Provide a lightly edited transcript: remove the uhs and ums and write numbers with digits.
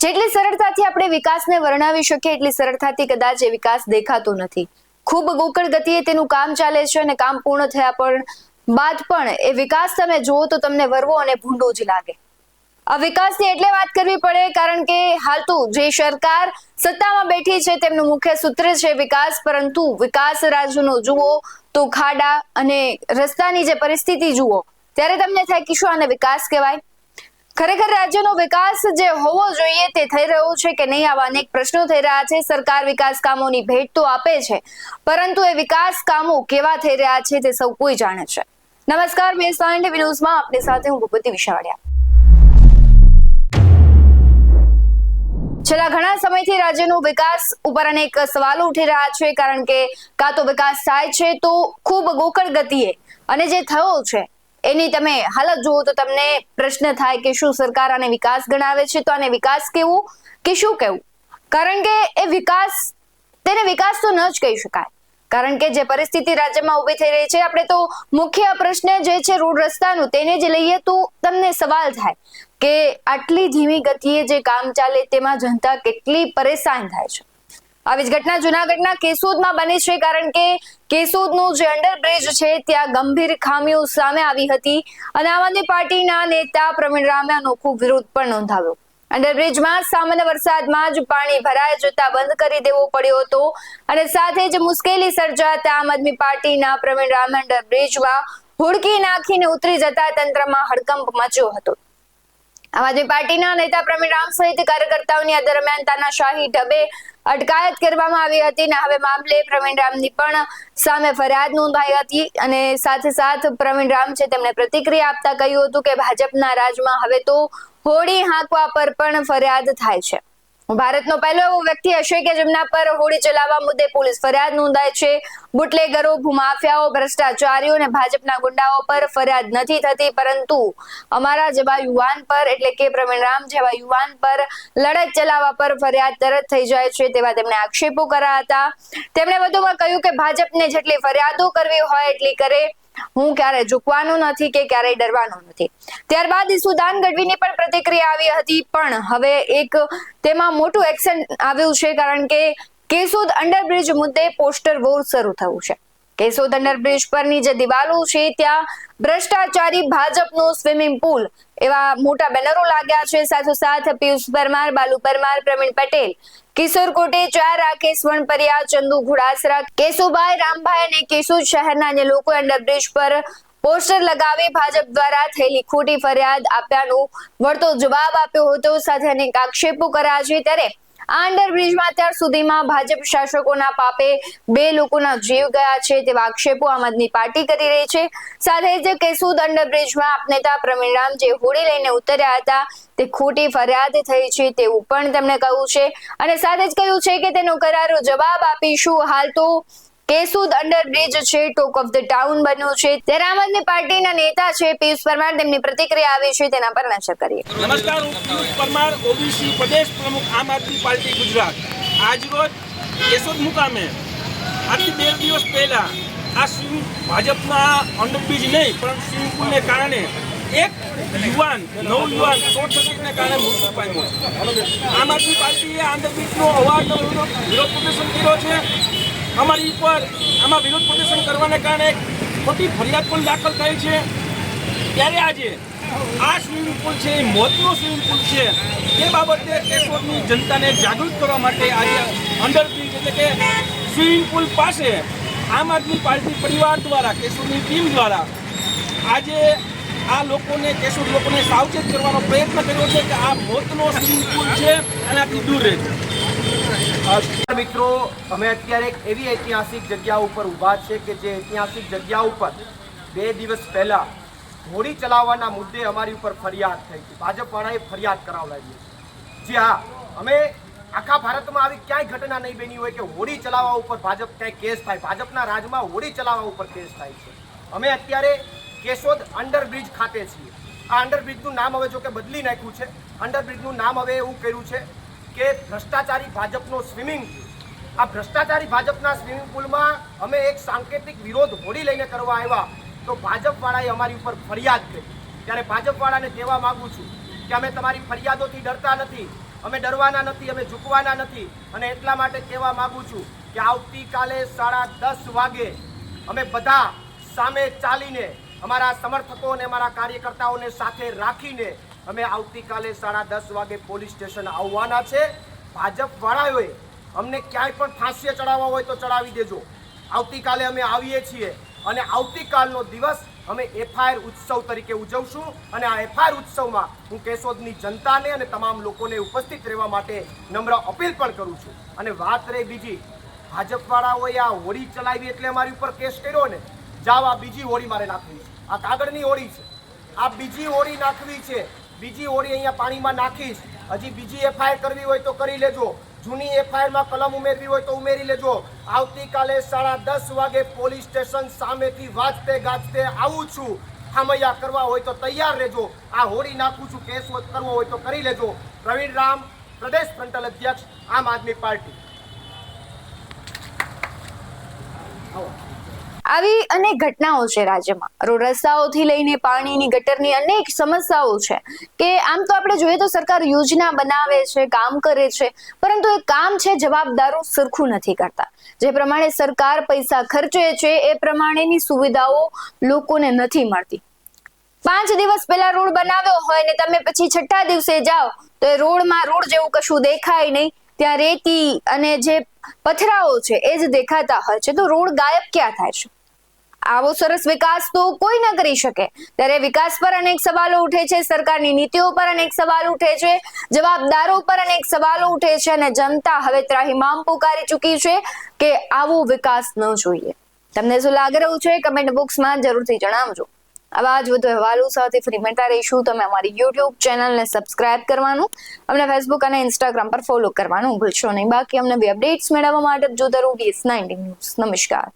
જેટલી સરળતાથી આપણે વિકાસને વર્ણવી શકીએ એટલી સરળતાથી કદાચ એ વિકાસ દેખાતો નથી. ખૂબ ગોકળ ગતિએ તેનું કામ ચાલે છે અને કામ પૂર્ણ થયા બાદ પણ એ વિકાસ તમે જુઓ તો તમને વરવો અને ભૂંડો જ લાગે. આ વિકાસની એટલે વાત કરવી પડે કારણ કે હાલ તો જે સરકાર સત્તામાં બેઠી છે તેમનું મુખ્ય સૂત્ર છે વિકાસ, પરંતુ વિકાસ રાજ્યનો જુઓ તો ખાડા અને રસ્તાની જે પરિસ્થિતિ જુઓ ત્યારે તમને થાય કે શું આને વિકાસ કહેવાય? ખરેખર રાજ્યનો વિકાસ જે હોવો જોઈએ તે થઈ રહ્યો છે કે નહીં, આવા અનેક પ્રશ્નો થઈ રહ્યા છે. સરકાર વિકાસ કામોની ભેટ તો આપે છે, પરંતુ એ વિકાસ કામો કેવા થઈ રહ્યા છે તે સૌ કોઈ જાણે છે. નમસ્કાર, મેસવાન ટીવી ન્યૂઝમાં આપની સાથે હું ભૂપતિ વિશાળિયા. છેલ્લા ઘણા સમયથી રાજ્યનો વિકાસ ઉપર અનેક સવાલો ઉઠી રહ્યા છે, કારણ કે કાં તો વિકાસ થાય છે તો ખૂબ ગોકળ ગતિએ, અને જે થયો છે એની તમે હાલત જુઓ તો તમને પ્રશ્ન થાય કે શું સરકાર આને વિકાસ ગણાવે છે, તો આને વિકાસ કેવું કે શું કહેવું? કારણ કે એ વિકાસ, તેને વિકાસ તો ન જ કહી શકાય, કારણ કે જે પરિસ્થિતિ રાજ્યમાં ઉભી થઈ રહી છે, આપણે તો મુખ્ય પ્રશ્ન જે છે રોડ રસ્તાનું તેને જ લઈએ તો તમને સવાલ થાય કે આટલી ધીમી ગતિએ જે કામ ચાલે તેમાં જનતા કેટલી પરેશાન થાય છે. આવી જ ઘટના જુનાગઢના કેશોદમાં બની છે, કારણ કે કેશોદનું જે અંડરબ્રિજ છે ત્યાં ગંભીર ખામીઓ સામે આવી હતી અને આમ આદમી પાર્ટીના નેતા પ્રવીણ રામાનો ખૂબ વિરોધ પણ નોંધાવ્યો. અંડરબ્રિજમાં સામાન્ય વરસાદમાં જ પાણી ભરાઈ જતા બંધ કરી દેવો પડ્યો હતો અને સાથે જ મુશ્કેલી સર્જાતા આમ આદમી પાર્ટીના પ્રવીણ રામે અંડરબ્રિજમાં હુડકી નાખીને ઉતરી જતા તંત્રમાં હડકંપ મચ્યો હતો. આમ આદમી પાર્ટીના નેતા પ્રવીણ રામ સહિત કાર્યકર્તાઓની આ દરમિયાન તાનાશાહી ઢબે અટકાયત કરવામાં આવી હતી અને હવે મામલે પ્રવીણ રામની પણ સામે ફરિયાદ નોંધાઈ હતી અને સાથે પ્રવીણ રામ છે તેમણે પ્રતિક્રિયા આપતા કહ્યું હતું કે ભાજપના રાજમાં હવે તો હોડી હાંકવા પર પણ ફરિયાદ થાય છે. ભારતનો પહેલો એવો વ્યક્તિ હશે કે જેમના પર હોડી ચલાવવા મુદ્દે પોલીસ ફરિયાદ નોંધાય છે. બુટલેગરો, ભૂમાફિયાઓ, ભ્રષ્ટાચારીઓ અને ભાજપના ગુંડાઓ પર ફરિયાદ નથી થતી, પરંતુ અમારા જેવા યુવાન પર, એટલે કે પ્રવીણ રામ જેવા યુવાન પર લડત ચલાવવા પર ફરિયાદ તરત થઈ જાય છે, તેવા તેમણે આક્ષેપો કર્યા હતા. તેમણે વધુમાં કહ્યું કે ભાજપને જેટલી ફરિયાદો કરવી હોય એટલી કરે, હું ક્યારે ઝૂકવાનો નથી કે ક્યારે ડરવાનો નથી. ત્યારબાદ સુદાન ગઢવીની પણ પ્રતિક્રિયા આવી હતી, પણ હવે એક તેમાં મોટું એક્શન આવ્યું છે, કારણ કે કેશોદ અંડરબ્રિજ મુદ્દે પોસ્ટર વોર શરૂ થયું છે. કેશોદ અંડરબ્રિજ પરની જે દિવાલો છે ત્યાં ભ્રષ્ટાચારી ભાજપનો સ્વિમિંગ પુલ એવા મોટા બેનરો લાગ્યા છે. સાથોસાથ પિયુષ પરમાર, બાલુ પરમાર, પ્રવીણ પટેલ, કિશોર કોટેચા, રાકેશ વણપરિયા, ચંદુ ઘોડાસરા, કેશુભાઈ, રામભાઈ અને કેશોદ શહેરના અન્ય લોકો અંડરબ્રિજ પર પોસ્ટર લગાવી ભાજપ દ્વારા થયેલી ખોટી ફરિયાદ આપ્યાનો વળતો જવાબ આપ્યો હતો. સાથે અનેક આક્ષેપો કર્યા છે. ત્યારે આ અંડરબ્રિજમાં અત્યાર સુધીમાં ભાજપ શાસકોના પાપે 2 લોકોના જીવ ગયા છે તેવા આક્ષેપો આમ આદમી પાર્ટી કરી રહી છે. સાથે જ કેશોદ અંડરબ્રિજમાં આપ નેતા પ્રવીણ રામ જે હોડી લઈને ઉતર્યા હતા તે ખોટી ફરિયાદ થઈ છે તેવું પણ તેમણે કહ્યું છે અને સાથે જ કહ્યું છે કે તેનો કરારો જવાબ આપીશું. હાલ તો કેશોદ અંડરબ્રિજ છે ટોક ઓફ ધ ટાઉન બન્યું છે. ત્યારે આમ આદમી પાર્ટીના નેતા છે પિયુષ પરમાર, તેમની પ્રતિક્રિયા આવી છે, તેના પર નજર કરીએ. નમસ્કાર, હું પિયુષ પરમાર, ઓબીસી પ્રદેશ પ્રમુખ આમ આદમી પાર્ટી ગુજરાત. આજરોજ કેશોદ મુકામે આજથી 2 દિવસ પહેલા આ ભાજપના અંડરબ્રિજ નહીં પણ સ્વિમિંગ પુલને કારણે એક યુવાન, નવયુવાન શોર્ટ સર્કિટને કારણે મૃત્યુ પામ્યો છે. આમ આદમી પાર્ટીએ અંડરબ્રિજનો અવારનવાર વિરોધ પ્રદર્શન કર્યો છે. અમારી ઉપર આમાં વિરોધ પ્રદર્શન કરવાને કારણે ખોટી ફરિયાદ પણ દાખલ થઈ છે. ત્યારે આજે આ સ્વિમિંગ પુલ છે એ મોતનો સ્વિમિંગ પુલ છે તે બાબતે કેશોદની જનતાને જાગૃત કરવા માટે આજે અંડરબ્રિજ એટલે કે સ્વિમિંગ પુલ પાસે આમ આદમી પાર્ટી પરિવાર દ્વારા, કેશોદની ટીમ દ્વારા આજે આ લોકોને, કેશોદ લોકોને સાવચેત કરવાનો પ્રયત્ન કર્યો છે કે આ મોતનો સ્વિમિંગ પુલ છે અને આથી દૂર રહેજો. મિત્રો, અમે અત્યારે એક એવી ઐતિહાસિક જગ્યા ઉપર ઊભા છે કે જે ઐતિહાસિક જગ્યા ઉપર 2 દિવસ પહેલા હોડી ચલાવવાના મુદ્દે અમારી ઉપર ફરિયાદ થઈ હતી. ભાજપવાળાએ ફરિયાદ કરાવડાવી છે. જી હા, અમે આખા ભારતમાં આવી ક્યાંય ઘટના નહીં બની હોય કે હોડી ચલાવવા ઉપર ભાજપ ક્યાંય કેસ થાય. ભાજપના રાજમાં હોડી ચલાવવા ઉપર કેસ થાય છે. અમે અત્યારે કેશોદ અંડરબ્રિજ ખાતે છીએ. આ અંડરબ્રિજનું નામ હવે જો કે બદલી નાખ્યું છે. અંડરબ્રિજનું નામ હવે એવું કર્યું છે કે ભ્રષ્ટાચારી ભાજપનો સ્વિમિંગ પુલ. આ ભ્રષ્ટાચારી ભાજપના સ્વિમિંગ પુલમાં અમે એક સાંકેતિક વિરોધ હોડી લઈને કરવા આવ્યા તો ભાજપવાળાએ અમારી ઉપર ફરિયાદ કરી. ત્યારે ભાજપવાળાને કહેવા માંગુ છું કે અમે તમારી ફરિયાદોથી ડરતા નથી. અમે ડરવાના નથી, અમે ઝૂકવાના નથી. અને એટલા માટે કહેવા માંગુ છું કે આવતીકાલે 10:30 વાગે અમે બધા સામે ચાલીને અમારા સમર્થકો અને અમારા કાર્યકર્તાઓને સાથે રાખીને અમે આવતીકાલે 10:30 વાગે પોલીસ સ્ટેશન આવવાના છે. ભાજપ વાળાઓએ અમને ક્યાંય પણ ફાંસીએ ચડાવવા હોય તો ચડાવી દેજો. આવતીકાલે અમે આવીએ છીએ અને આવતીકાલનો દિવસ અમે એફઆઈઆર ઉત્સવ તરીકે ઉજવશું. અને આ એફઆઈઆર ઉત્સવમાં હું કેશોદની જનતાને અને તમામ લોકોને ઉપસ્થિત રહેવા માટે નમ્ર અપીલ પણ કરું છું. અને વાત રહી બીજી, ભાજપવાળાઓએ આ હોળી ચલાવી એટલે અમારી ઉપર કેસ કર્યો ને, જાવ આ બીજી હોળી મારે નાખવી છે. આ કાગળની હોળી છે, આ બીજી હોળી નાખવી છે. બીજી હોળી અહીંયા પાણીમાં નાખીશ. હજી બીજી એફઆઈઆર કરવી હોય તો કરી લેજો, જૂની એફઆઈઆરમાં કલમ ઉમેરવી હોય તો ઉમેરી લેજો. આવતીકાલે 10:30 વાગે પોલીસ સ્ટેશન સામેથી વાજતે ગાજતે આવું છું. ખામૈયા કરવા હોય તો તૈયાર રહેજો. આ હોળી નાખું છું, કેસ કરવો હોય તો કરી લેજો. પ્રવીણ રામ, પ્રદેશ ફ્રન્ટલ અધ્યક્ષ, આમ આદમી પાર્ટી. આવી અનેક ઘટનાઓ છે રાજ્યમાં. રોડ રસ્તાઓથી લઈને પાણીની ગટરની અનેક સમસ્યાઓ છે કે આમ તો આપણે જોઈએ તો સરકાર યોજના બનાવે છે, કામ કરે છે, પરંતુ એ કામ છે જવાબદારો સરખું નથી કરતા. જે પ્રમાણે સરકાર પૈસા ખર્ચે છે એ પ્રમાણેની સુવિધાઓ લોકોને નથી મળતી. 5 દિવસ પહેલા રોડ બનાવ્યો હોય ને તમે પછી 6ઠા દિવસે જાઓ તો એ રોડમાં રોડ જેવું કશું દેખાય નહીં. ત્યાં રેતી અને જે પથરાઓ છે એ જ દેખાતા હોય છે. તો રોડ ગાયબ ક્યાં થાય છે? આવો સરસ વિકાસ તો કોઈ ન કરી શકે. ત્યારે વિકાસ પર અનેક સવાલો ઉઠે છે, સરકારની નીતિઓ પર અનેક સવાલ ઉઠે છે, જવાબદારો પર અનેક સવાલો ઉઠે છે અને જનતા હવે ત્રાહિમામ પુકારી ચૂકી છે કે આવો વિકાસ ન જોઈએ. તમને શું લાગી રહ્યું છે કમેન્ટ બોક્સમાં જરૂરથી જણાવજો. આવા જ વધુ અહેવાલો સાથે ફરી મળતા રહીશું. તમે અમારી યુટ્યુબ ચેનલને સબસ્ક્રાઇબ કરવાનું, અમને ફેસબુક અને ઇન્સ્ટાગ્રામ પર ફોલો કરવાનું ભૂલશો નહીં. બાકી અમને અપડેટ્સ મેળવવા માટે જોતા રહો DS19 ન્યૂઝ. નમસ્કાર.